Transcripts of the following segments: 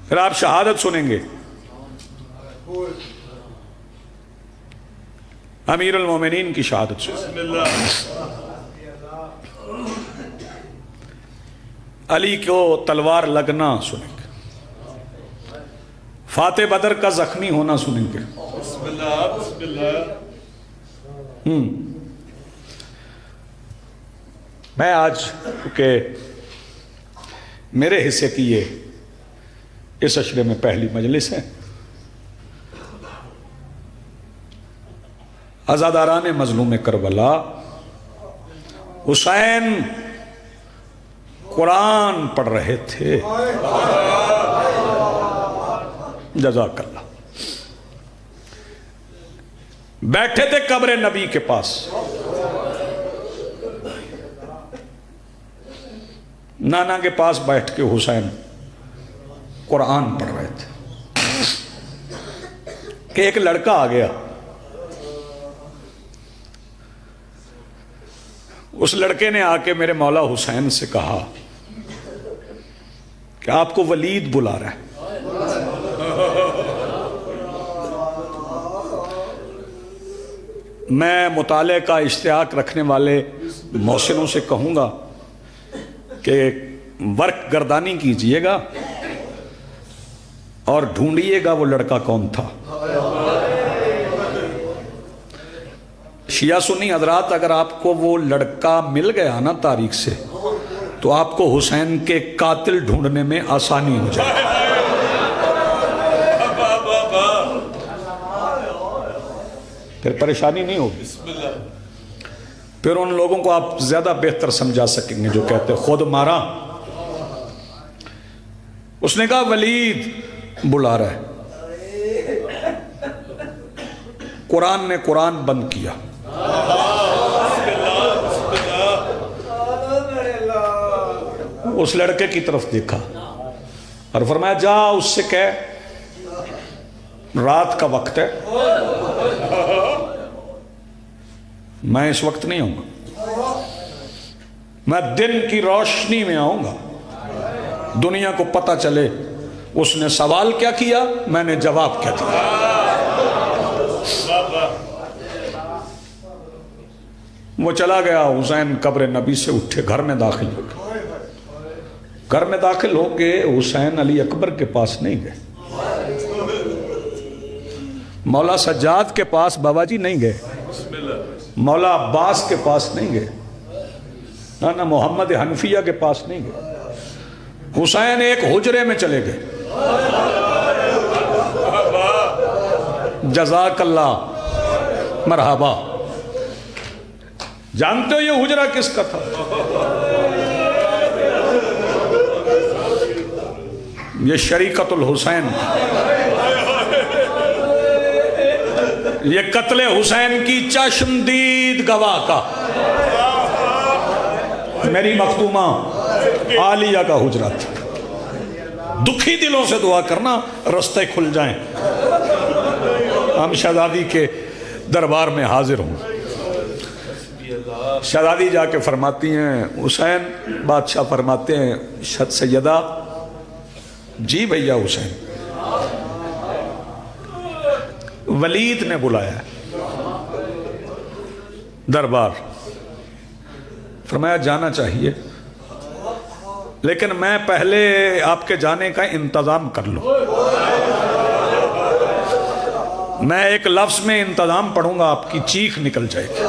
پھر آپ شہادت سنیں گے امیر المومنین کی شہادت سنیں گے، علی کو تلوار لگنا سنیں گے، فاتح بدر کا زخمی ہونا سنیں گے۔ میں آج کہ میرے حصے کی یہ اس عشرے میں پہلی مجلس ہے، عزاداران مظلوم کربلا حسین قرآن پڑھ رہے تھے، جزاک اللہ، بیٹھے تھے قبر نبی کے پاس، نانا کے پاس بیٹھ کے حسین قرآن پڑھ رہے تھے کہ ایک لڑکا آ گیا، اس لڑکے نے آ کے میرے مولا حسین سے کہا کہ آپ کو ولید بلا رہا ہے۔ میں مطالعے کا اشتیاق رکھنے والے محسنوں سے کہوں گا کہ ورق گردانی کیجئے گا اور ڈھونڈیے گا وہ لڑکا کون تھا۔ شیعہ سنی حضرات، اگر آپ کو وہ لڑکا مل گیا نا تاریخ سے تو آپ کو حسین کے قاتل ڈھونڈنے میں آسانی ہو جائے۔ پھر پریشانی نہیں ہوگی، پھر ان لوگوں کو آپ زیادہ بہتر سمجھا سکیں گے جو کہتے خود مارا۔ اس نے کہا ولید بلا رہا ہے، قرآن نے قرآن بند کیا، اس لڑکے کی طرف دیکھا اور فرمایا جا اس سے کہہ رات کا وقت ہے، میں اس وقت نہیں آؤں گا، میں دن کی روشنی میں آؤں گا، دنیا کو پتہ چلے اس نے سوال کیا کیا، میں نے جواب کیا دیا۔ وہ چلا گیا، حسین قبر نبی سے اٹھے، گھر میں داخل ہو گئے۔ گھر میں داخل ہو کے حسین علی اکبر کے پاس نہیں گئے، مولا سجاد کے پاس بابا جی نہیں گئے، مولا عباس کے پاس نہیں گئے، نانا محمد حنفیہ کے پاس نہیں گئے، حسین ایک حجرے میں چلے گئے۔ جزاک اللہ، مرحبا۔ جانتے ہو یہ حجرہ کس کا تھا؟ یہ شریکت الحسین، یہ قتل حسین کی چشمدید گواہ کا میری مختومہ عالیہ کا حجرہ تھا۔ دکھی دلوں سے دعا کرنا رستے کھل جائیں، ہم شہزادی کے دربار میں حاضر ہوں۔ شہزادی جا کے فرماتی ہیں، حسین بادشاہ فرماتے ہیں سیدہ، جی بھیا حسین، ولید نے بلایا دربار، فرمایا جانا چاہیے لیکن میں پہلے آپ کے جانے کا انتظام کر لوں، میں ایک لفظ میں انتظام پڑھوں گا آپ کی چیخ نکل جائے گی۔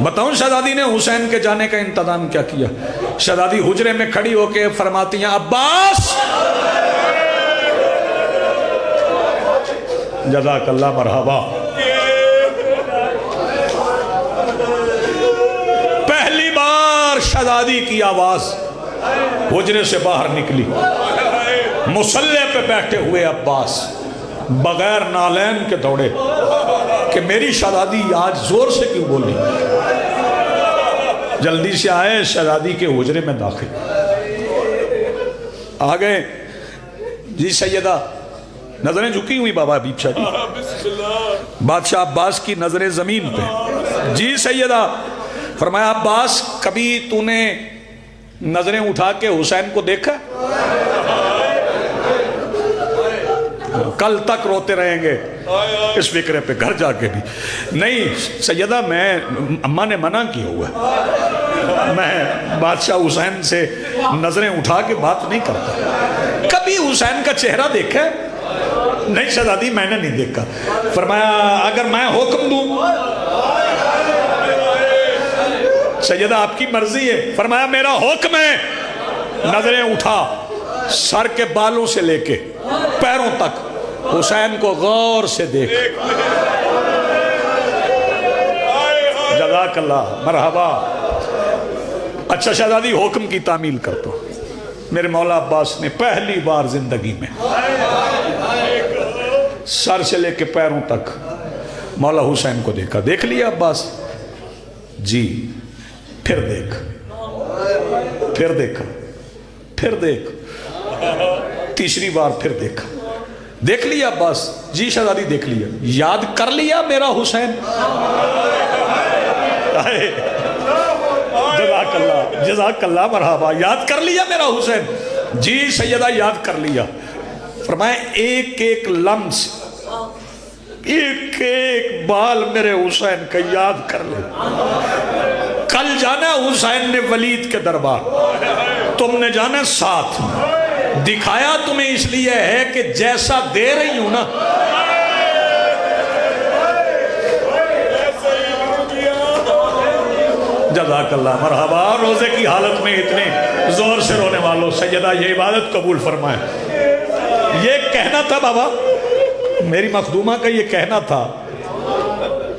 بتاؤں شہزادی نے حسین کے جانے کا انتظام کیا کیا؟ شہزادی حجرے میں کھڑی ہو کے فرماتی ہیں، عباس، جزاک اللہ، مرحبا۔ پہلی بار شہزادی کی آواز حجرے سے باہر نکلی، مصلح پہ بیٹھے ہوئے عباس بغیر نالین کے دوڑے کہ میری شہزادی آج زور سے کیوں بولی؟ جلدی سے آئے، شہزادی کے حجرے میں داخل آ گئے۔ جی سیدہ، نظریں جھکی ہوئی بابا حبیب شاہ جی، بادشاہ عباس کی نظریں زمین پہ۔ جی سیدہ، فرمایا عباس، کبھی تو نے نظریں اٹھا کے حسین کو دیکھا؟ کل تک روتے رہیں گے اس فکرے پہ گھر جا کے بھی نہیں سیدہ میں اماں نے منع کیا ہوا ہے میں بادشاہ حسین سے نظریں اٹھا کے بات نہیں کرتا کبھی حسین کا چہرہ دیکھا ہے نہیں شہزادی میں نے نہیں دیکھا فرمایا اگر میں حکم دوں سیدہ آپ کی مرضی ہے فرمایا میرا حکم ہے نظریں اٹھا سر کے بالوں سے لے کے پیروں تک حسین کو غور سے دیکھ جزاک اللہ مرحبا اچھا شہزادی حکم کی تعمیل کرتا ہوں میرے مولا عباس نے پہلی بار زندگی میں سر سے لے کے پیروں تک مولا حسین کو دیکھا دیکھ لیا عباس جی پھر دیکھ پھر دیکھا پھر دیکھ تیسری بار پھر دیکھا دیکھ لیا عباس جی شہزادی دیکھ لیا یاد کر لیا میرا حسین جزاک اللہ جزاک اللہ مرحبا یاد کر لیا میرا حسین جی سیدہ یاد کر لیا فرمائے ایک ایک لمس ایک ایک بال میرے حسین کا یاد کر لے کل جانا حسین نے ولید کے دربار تم نے جانا ساتھ دکھایا تمہیں اس لیے ہے کہ جیسا دے رہی ہوں نا جزاک اللہ مرحبا روزے کی حالت میں اتنے زور سے رونے والوں سیدہ یہ عبادت قبول فرمائے یہ کہنا تھا بابا میری مخدومہ کا یہ کہنا تھا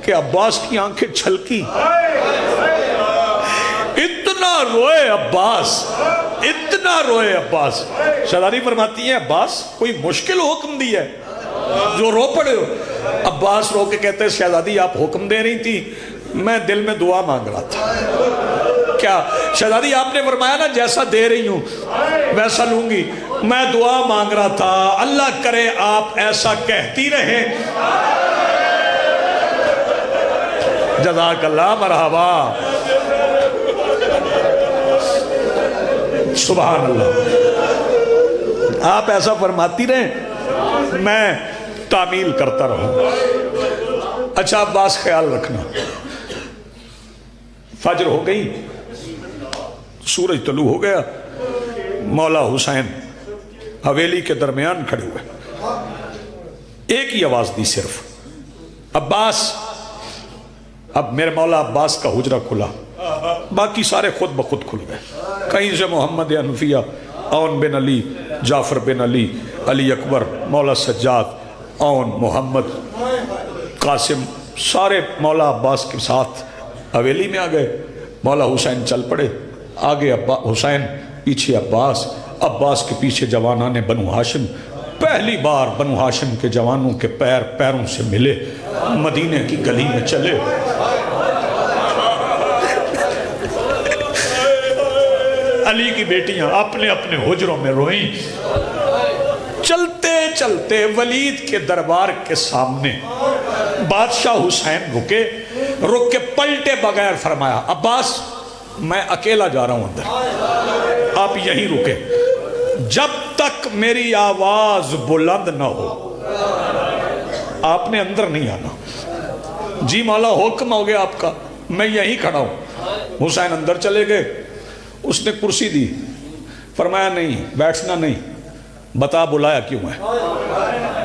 کہ عباس کی آنکھیں چھلکی اتنا روئے عباس اتنا روئے عباس شہزادی فرماتی ہیں عباس کوئی مشکل حکم دی ہے جو رو پڑے ہو عباس رو کے کہتے ہیں شہزادی آپ حکم دے رہی تھی میں دل میں دعا مانگ رہا تھا کیا شہزادی آپ نے فرمایا نا جیسا دے رہی ہوں ویسا لوں گی میں دعا مانگ رہا تھا اللہ کرے آپ ایسا کہتی رہیں جزاک اللہ مرحبا سبحان اللہ آپ ایسا فرماتی رہیں میں تعمیل کرتا رہوں اچھا عباس خیال رکھنا فجر ہو گئی سورج طلوع ہو گیا مولا حسین حویلی کے درمیان کھڑے ہوئے ایک ہی آواز دی صرف عباس اب میرے مولا عباس کا حجرہ کھلا باقی سارے خود بخود کھل گئے کہیں سے محمد حنفیہ اون بن علی جعفر بن علی علی اکبر مولا سجاد اون محمد قاسم سارے مولا عباس کے ساتھ حویلی میں آ گئے مولا حسین چل پڑے آگے حسین پیچھے عباس عباس کے پیچھے جوانان بنو ہاشم پہلی بار بنو ہاشم کے جوانوں کے پیر پیروں سے ملے مدینے کی گلی میں چلے علی کی بیٹیاں اپنے اپنے حجروں میں روئیں چلتے چلتے ولید کے دربار کے سامنے بادشاہ حسین رکے رک کے پلٹے بغیر فرمایا عباس میں اکیلا جا رہا ہوں اندر آپ یہیں رکے جب تک میری آواز بلند نہ ہو آپ نے اندر نہیں آنا جی مولا حکم ہو گیا آپ کا میں یہیں کھڑا ہوں حسین اندر چلے گئے اس نے کرسی دی فرمایا نہیں بیٹھنا نہیں بتا بلایا کیوں ہے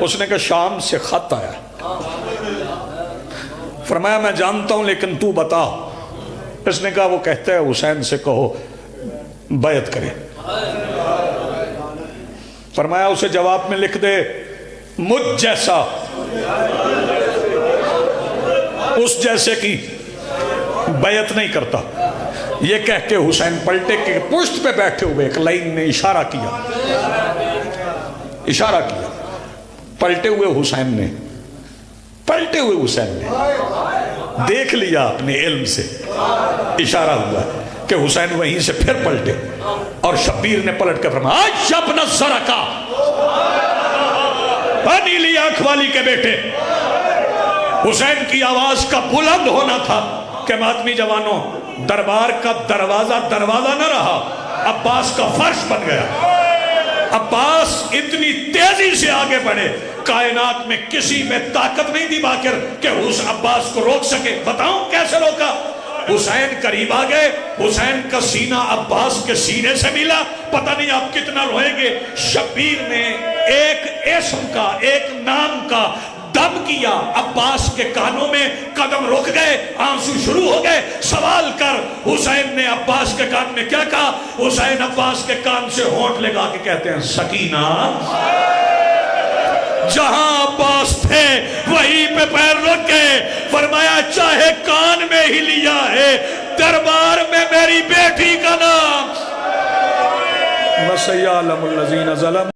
اس نے کہا شام سے خط آیا فرمایا میں جانتا ہوں لیکن تو بتا اس نے کہا وہ کہتا ہے حسین سے کہو بیعت کرے فرمایا اسے جواب میں لکھ دے مجھ جیسا اس جیسے کی بیعت نہیں کرتا یہ کہہ کے حسین پلٹے کے پشت پہ بیٹھے ہوئے ایک لائن نے اشارہ کیا پلٹے ہوئے حسین نے دیکھ لیا اپنے علم سے اشارہ ہوا کہ حسین وہیں سے پھر پلٹے اور شبیر نے پلٹ کر فرمایا شبن الزرقا بنی لی آنکھ والی کے بیٹے حسین کی آواز کا بلند ہونا تھا کہ ماتمی جوانوں دربار کا دروازہ نہ رہا عباس کا فرش بن گیا عباس اتنی تیزی تیزی سے آگے بڑھے. کائنات میں کسی میں طاقت نہیں تھی باقر کہ اس عباس کو روک سکے. بتاؤں کیسے روکا؟ حسین قریب آ گئے, حسین کا سینہ عباس کے سینے سے ملا. پتہ نہیں آپ کتنا روئیں گے. شبیر نے ایک اسم کا, ایک نام کا دم کیا عباس کے کانوں میں. قدم رک گئے, آنسو شروع ہو گئے. سوال کر, حسین نے عباس کے کان میں کیا کہا؟ حسین عباس کے کان سے ہونٹ لگا کے کہتے ہیں سکینہ. جہاں عباس تھے وہیں پہ پیر رکھ گئے. فرمایا چاہے کان میں ہی لیا ہے, دربار میں میری بیٹی کا نام. وَسَيَعْلَمُ الَّذِينَ ظَلَمُوا